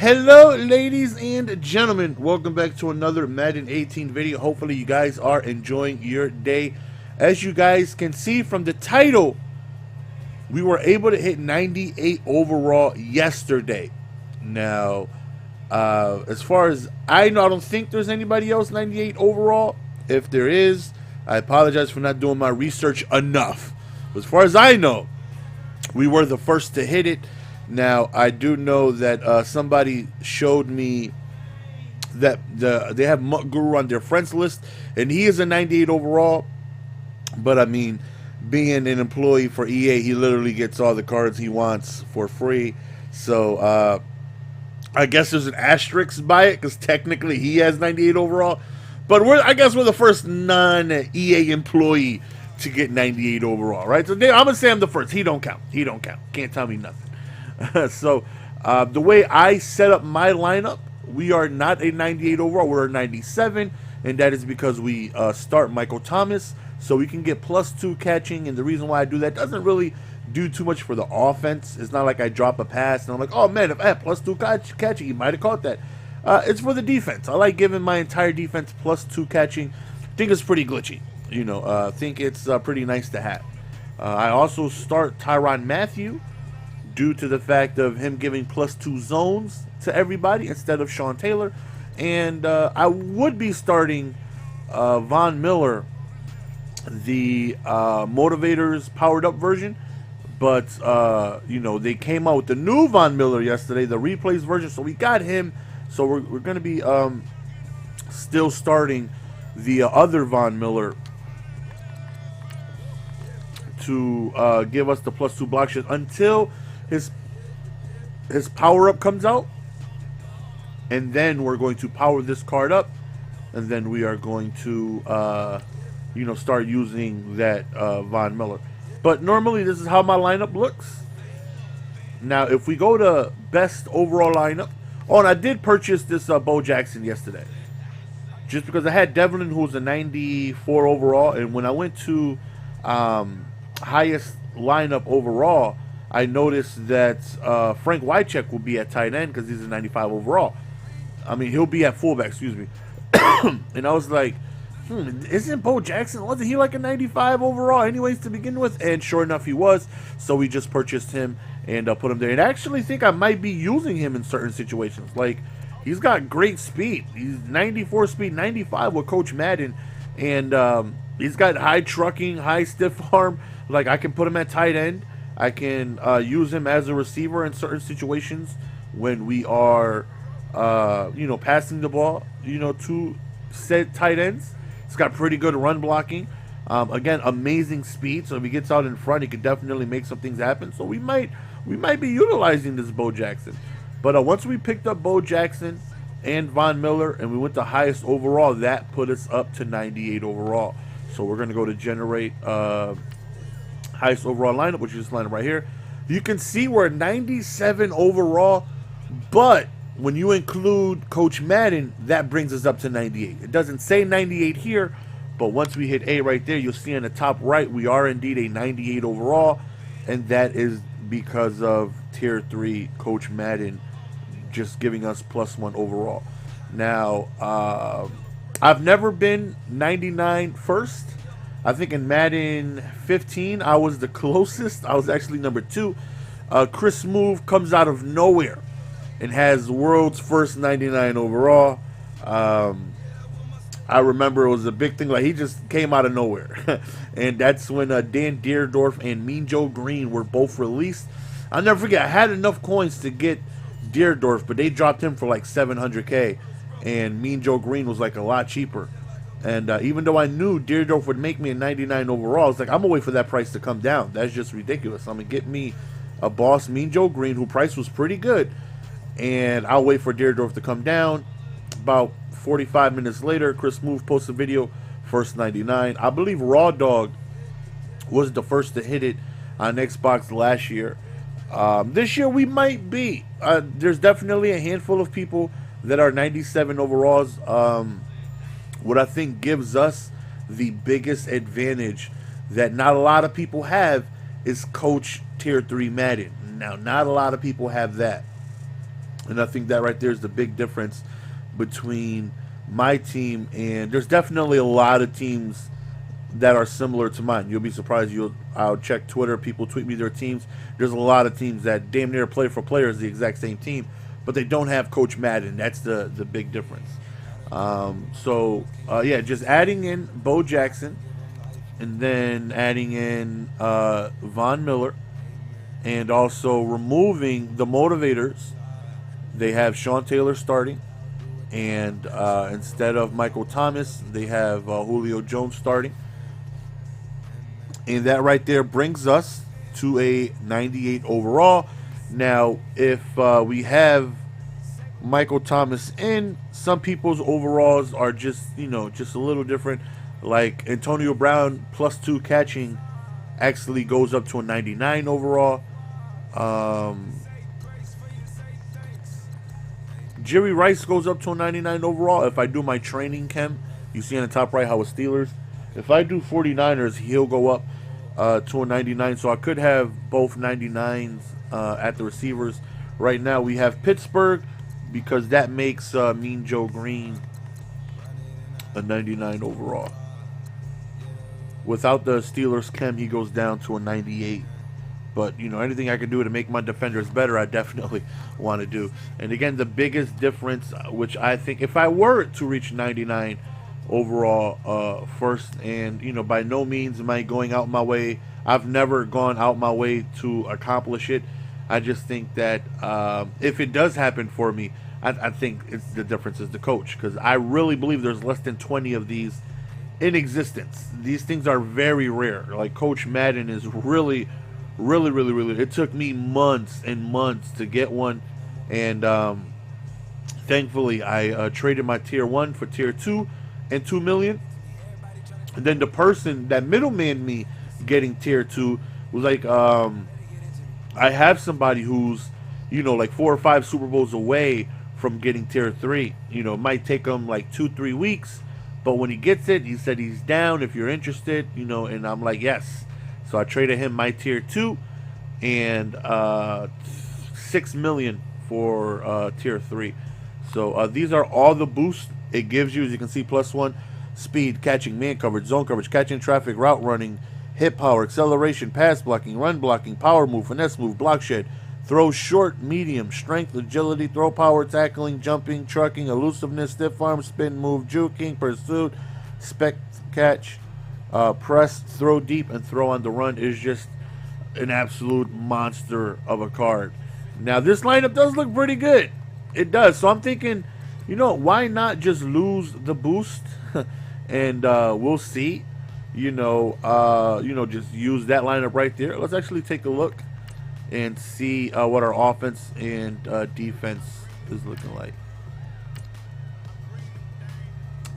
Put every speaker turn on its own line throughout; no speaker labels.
Hello, ladies and gentlemen. Welcome back to another Madden 18 video. Hopefully, you guys are enjoying your day. As you guys can see from the title, we were able to hit 98 overall yesterday. Now, as far as I know, I don't think there's anybody else 98 overall. If there is, I apologize for not doing my research enough. As far as I know, we were the first to hit it. Now, I do know that somebody showed me that they have Mutt Guru on their friends list, and he is a 98 overall. But I mean, being an employee for EA, he literally gets all the cards he wants for free. So I guess there's an asterisk by it because technically he has 98 overall. But I guess we're the first non-EA employee to get 98 overall, right? So I'm gonna say I'm the first. He don't count. He don't count. Can't tell me nothing. So the way I set up my lineup, we are not a 98 overall, we're a 97, and that is because we start Michael Thomas, so we can get +2 catching. And the reason why I do that doesn't really do too much for the offense. It's not like I drop a pass and I'm like, oh man, if I had +2 catching, he might have caught that. It's for the defense. I like giving my entire defense +2 catching. I think it's pretty glitchy. I think it's pretty nice to have. I also start Tyrann Mathieu, due to the fact of him giving +2 zones to everybody instead of Sean Taylor. And I would be starting Von Miller, the Motivators powered up version. But, they came out with the new Von Miller yesterday, the replays version. So we got him. So we're going to be still starting the other Von Miller to give us the +2 block shot until his power up comes out, and then we're going to power this card up, and then we are going to start using that Von Miller. But normally this is how my lineup looks. Now if we go to best overall lineup, and I did purchase this Bo Jackson yesterday just because I had Devlin, who was a 94 overall, and when I went to highest lineup overall, I noticed that Frank Wycheck will be at tight end because he's a 95 overall. I mean, he'll be at fullback, excuse me. And I was like, isn't Bo Jackson, wasn't he like a 95 overall anyways to begin with? And sure enough, he was. So we just purchased him and put him there. And I actually think I might be using him in certain situations. Like, he's got great speed. He's 94 speed, 95 with Coach Madden. And he's got high trucking, high stiff arm. Like, I can put him at tight end. I can use him as a receiver in certain situations when we are, passing the ball, to said tight ends. He's got pretty good run blocking. Again, amazing speed. So if he gets out in front, he could definitely make some things happen. So we might be utilizing this Bo Jackson. But once we picked up Bo Jackson and Von Miller and we went to highest overall, that put us up to 98 overall. So we're going to go to generate highest overall lineup, which is this lineup right here. You can see we're 97 overall, but when you include Coach Madden, that brings us up to 98. It doesn't say 98 here, but once we hit A right there, you'll see on the top right, we are indeed a 98 overall, and that is because of Tier 3 Coach Madden just giving us +1 overall. Now, I've never been 99 first. I think in Madden 15, I was the closest. I was actually number 2. Chris Move comes out of nowhere and has world's first 99 overall. I remember it was a big thing. Like, he just came out of nowhere. And that's when Dan Deerdorf and Mean Joe Green were both released. I'll never forget, I had enough coins to get Deerdorf, but they dropped him for like 700K. And Mean Joe Green was like a lot cheaper. And even though I knew Deerdorf would make me a 99 overall, I was like, I'm going to wait for that price to come down. That's just ridiculous. I'm going to get me a boss, Mean Joe Green, who price was pretty good. And I'll wait for Deerdorf to come down. About 45 minutes later, Chris Move posts a video, first 99. I believe Raw Dog was the first to hit it on Xbox last year. This year we might be. There's definitely a handful of people that are 97 overalls. What I think gives us the biggest advantage that not a lot of people have is Coach Tier 3 Madden. Now, not a lot of people have that. And I think that right there is the big difference between my team and there's definitely a lot of teams that are similar to mine. You'll be surprised. I'll check Twitter. People tweet me their teams. There's a lot of teams that damn near player for player is the exact same team, but they don't have Coach Madden. That's the big difference. Yeah, just adding in Bo Jackson, and then adding in Von Miller, and also removing the motivators. They have Sean Taylor starting, and instead of Michael Thomas, they have Julio Jones starting. And that right there brings us to a 98 overall. Now, if we have Michael Thomas in, some people's overalls are just a little different. Like Antonio Brown +2 catching actually goes up to a 99 overall. Jerry Rice goes up to a 99 overall. If I do my training chem, you see on the top right how it's Steelers. If I do 49ers, he'll go up to a 99. So I could have both 99s at the receivers. Right now we have Pittsburgh because that makes Mean Joe Green a 99 overall. Without the Steelers chem, he goes down to a 98. But, anything I can do to make my defenders better, I definitely want to do. And again, the biggest difference, which I think, if I were to reach 99 overall first, and, by no means am I going out my way. I've never gone out my way to accomplish it. I just think that if it does happen for me, I think the difference is the coach. Because I really believe there's less than 20 of these in existence. These things are very rare. Like Coach Madden is really, it took me months and months to get one, and thankfully I traded my tier 1 for tier 2 and $2 million. And then the person that middleman me getting tier 2 was like, I have somebody who's like 4 or 5 Super Bowls away from getting tier 3. It might take him like 2-3 weeks, but when he gets it, he said he's down if you're interested, and I'm like, yes. So I traded him my tier 2 and $6 million for tier 3. So these are all the boosts it gives you. As you can see, +1 speed, catching, man coverage, zone coverage, catching traffic, route running, hit power, acceleration, pass blocking, run blocking, power move, finesse move, block shed, throw short, medium, strength, agility, throw power, tackling, jumping, trucking, elusiveness, stiff arm, spin move, juking, pursuit, spec catch, press, throw deep, and throw on the run. Is just an absolute monster of a card. Now this lineup does look pretty good. It does. So I'm thinking, why not just lose the boost and we'll see. Just use that lineup right there. Let's actually take a look and see what our offense and defense is looking like.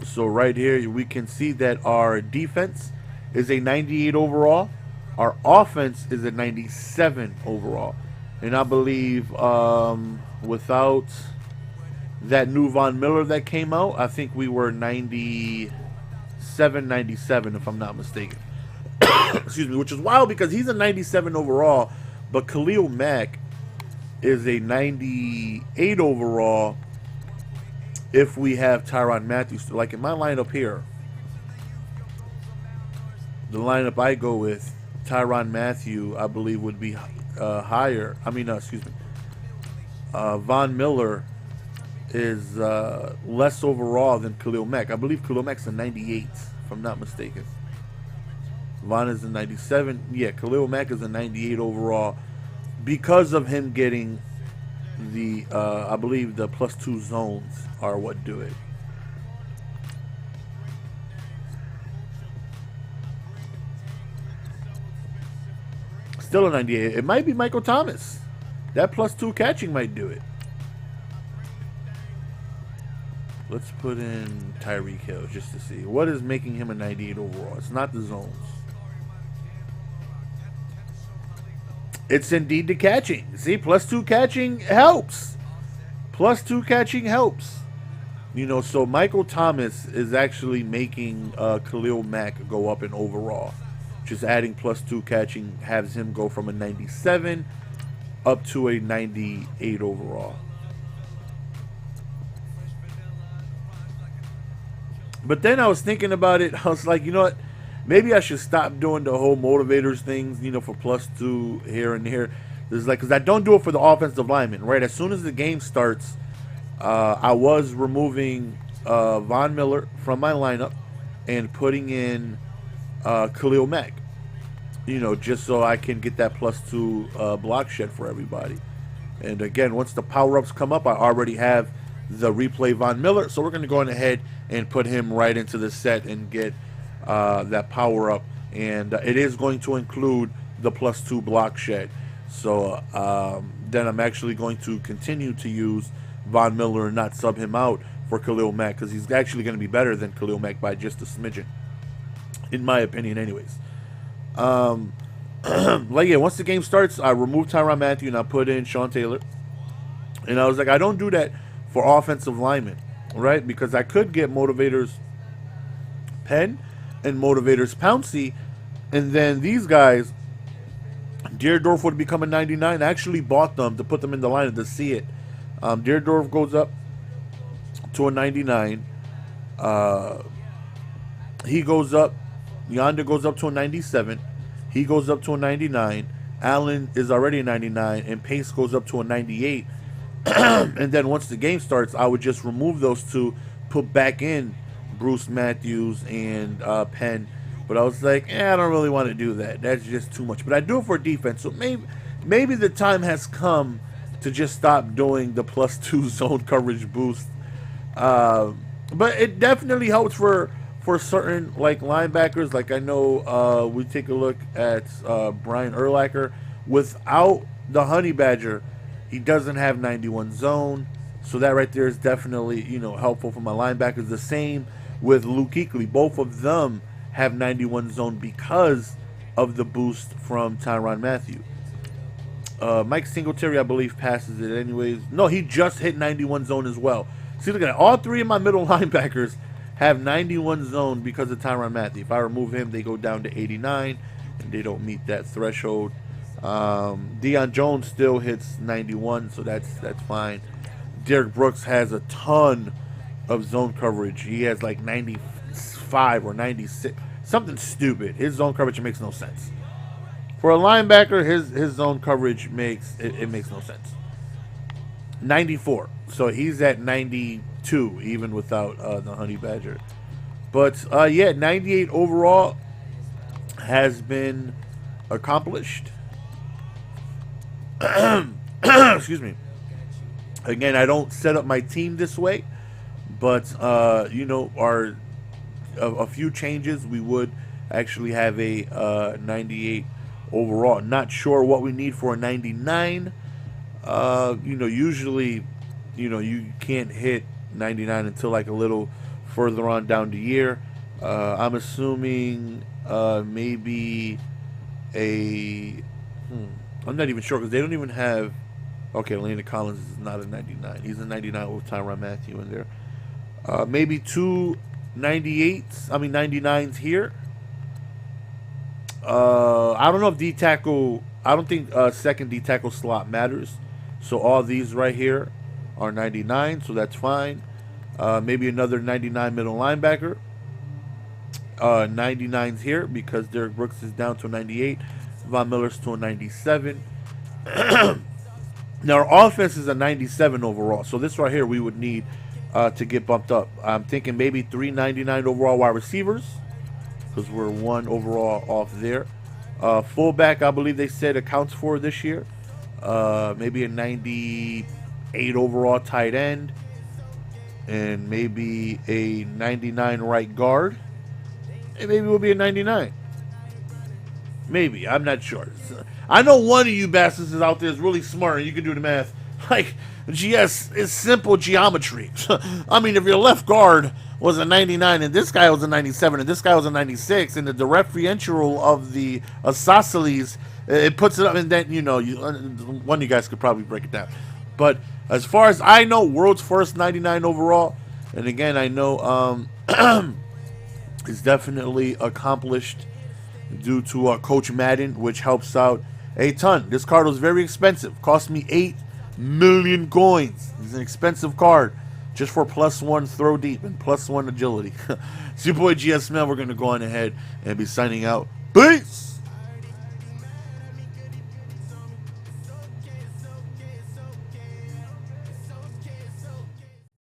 So right here we can see that our defense is a 98 overall. Our offense is a 97 overall. And I believe without that new Von Miller that came out, I think we were 97, 97 if I'm not mistaken. Excuse me, which is wild because he's a 97 overall, but Khalil Mack is a 98 overall if we have Tyrann Mathieu. Like in my lineup here, the lineup I go with, Tyrann Mathieu, I believe, would be higher. Von Miller is less overall than Khalil Mack. I believe Khalil Mack's a 98, if I'm not mistaken. Von is a 97. Yeah, Khalil Mack is a 98 overall because of him getting the, I believe the +2 zones are what do it. Still a 98. It might be Michael Thomas. That +2 catching might do it. Let's put in Tyreek Hill just to see. What is making him a 98 overall? It's not the zones. It's indeed the catching. See, +2 catching helps. +2 catching helps. So Michael Thomas is actually making Khalil Mack go up in overall. Just adding +2 catching has him go from a 97 up to a 98 overall. But then I was thinking about it. I was like, you know what? Maybe I should stop doing the whole motivators things, for +2 here and here. It's like, because I don't do it for the offensive lineman, right? As soon as the game starts, I was removing Von Miller from my lineup and putting in Khalil Mack, just so I can get that +2 block shed for everybody. And again, once the power-ups come up, I already have the replay Von Miller, so we're going to go on ahead and put him right into the set and get that power-up. And it is going to include the +2 block shed. So then I'm actually going to continue to use Von Miller and not sub him out for Khalil Mack, because he's actually going to be better than Khalil Mack by just a smidgen, in my opinion anyways. Like, yeah, once the game starts, I remove Tyrann Mathieu and I put in Sean Taylor. And I was like, I don't do that for offensive linemen, right? Because I could get motivators Penn and motivators Pouncey, and then these guys, Deerdorf would become a 99. I actually bought them to put them in the lineup to see it. Deerdorf goes up to a 99. He goes up. Yonder goes up to a 97. He goes up to a 99. Allen is already a 99, and Pace goes up to a 98. And then once the game starts, I would just remove those two, put back in Bruce Matthews and Penn. But I was like, I don't really want to do that. That's just too much. But I do it for defense. So maybe the time has come to just stop doing the +2 zone coverage boost. But it definitely helps for certain like linebackers. Like I know we take a look at Brian Urlacher. Without the Honey Badger, he doesn't have 91 zone. So that right there is definitely, helpful for my linebackers. The same with Luke Kuechly. Both of them have 91 zone because of the boost from Tyrann Mathieu. Mike Singletary, I believe, passes it anyways. No, he just hit 91 zone as well. See, look at that. All three of my middle linebackers have 91 zone because of Tyrann Mathieu. If I remove him, they go down to 89, and they don't meet that threshold. Deion Jones still hits 91, so that's fine. Derek Brooks has a ton of zone coverage. He has like 95 or 96, something stupid. His zone coverage makes no sense. For a linebacker, his zone coverage makes no sense. 94, so he's at 92 even without the Honey Badger. But yeah, 98 overall has been accomplished. Excuse me. Again, I don't set up my team this way, but our a few changes, we would actually have a 98 overall. Not sure what we need for a 99. Usually, you can't hit 99 until like a little further on down the year. I'm assuming maybe a I'm not even sure, because they don't even have. Okay, Landon Collins is not a 99. He's a 99 with Tyrann Mathieu in there. Maybe two 99s here. I don't know if D tackle. I don't think second D tackle slot matters. So all these right here are 99, so that's fine. Maybe another 99 middle linebacker. 99s here because Derek Brooks is down to a 98. Von Miller's to a 97. Now our offense is a 97 overall, so this right here we would need to get bumped up. I'm thinking maybe 399 overall wide receivers, because we're one overall off there. Fullback, I believe they said accounts for this year. Maybe a 98 overall tight end, and maybe a 99 right guard, and maybe we'll be a 99. Maybe, I'm not sure. I know one of you bastards is out there is really smart and you can do the math. Like, GS is simple geometry. I mean, if your left guard was a 99 and this guy was a 97 and this guy was a 96, and the differential of the isosceles, it puts it up, and then, one of you guys could probably break it down. But as far as I know, world's first 99 overall, and again, I know it's definitely accomplished due to Coach Madden, which helps out a ton. This card was very expensive. Cost me 8 million coins. It's an expensive card. just for +1 throw deep and +1 agility. It's your boy GS Man. We're going to go on ahead and be signing out. Peace!